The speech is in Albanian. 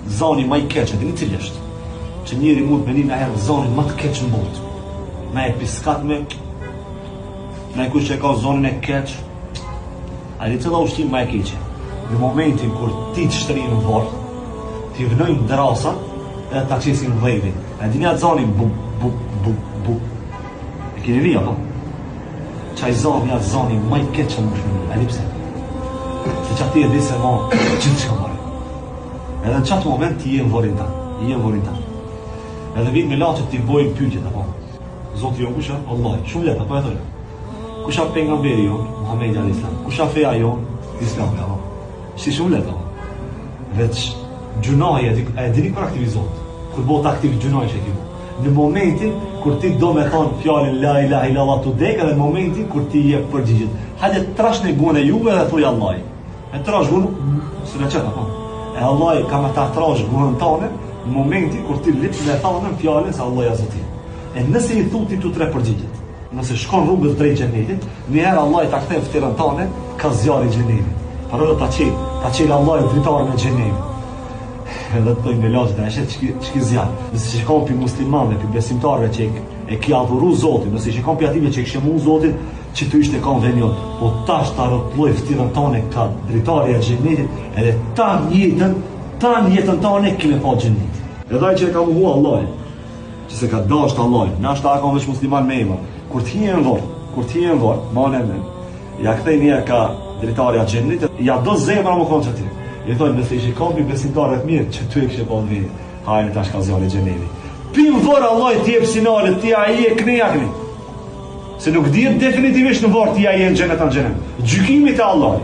zoni më i keq, dini cili është? Që njeri mund me një herë zonin më të keq në botë. Me e piskat me kush që e ka zonin e keq, a di cila ushtim më e keqe? Në momentin kur ti të shtëri në varr, ti vënojnë drasat edhe ta qesin dhejvin. A dini atë zonin bu. E keni vi apo? Qaj zoni atë zonin më i keq që më shumë. A di pse? Se që ati e di se ma gjithë që ka marrë. Edhe në qatë moment ti je në vorin ta. Edhe vinë me laqët ti bojnë pyetjet, apo? Zotë jo, kusha? Allah, shumë letë, apo e thore? Kusha pejgamberi jo, Muhamedi alayhis salam? Kusha feja jo, Islami, apo? Si shumë letë, apo? Veç gjunaje, e dini kur aktivizohet? Kur bëhet aktiv gjunaje që e ki bo. Në momentin kur ti do me thonë fjallin la ilaha illallah të dek, edhe në momentin kur ti je përgjigjit. Hajde trash në gune juve dhe thuj Allah. E trash gune, së në qëta, apo? E Allah ka me ta trash gunën tane, në momentin kur ti lipë me thanën fjallin se Allah ja zotin. E nëse i thu ti të tre përgjigjit, nëse shkon rrugës drejt xhenetit, njëherë Allah i ta kthejë ftyrën tane, ka zjarri i xhenetit. Parë ta qelë Allah i dritarën e xhenetit. Edhe të tojnë me laqët e eshet që ki zjarë. Nëse shikon për muslimanve, për besimtarve që e ki adhuru Zotin, nëse shikon për ative që e këshemu Zotin, që të ishte kanë venjot, po tash ta rëtlloj ftyrën tane ka dritarë e xhenetit, edhe tan jetën tane kime pa xhenetit. Edhe ai që e ka muhu Allah, që se ka dasht Allah, na është ta kanë veç musliman me ima, kur t'hije në varë, mane me, ja kthej një ka dritarja xhenetit, ja do zemra më konë që ti. I thonë, nëse i shikon për besimtarët mirë, që ty e kështë pa në vini, hajnë tash ka zjarri i xhenetit. Pim varë Allah i t'jep sinalet, ti a i e këni. Se nuk dhjet definitivisht në varë ti a i e në xhenet. Gjykimit e Allah.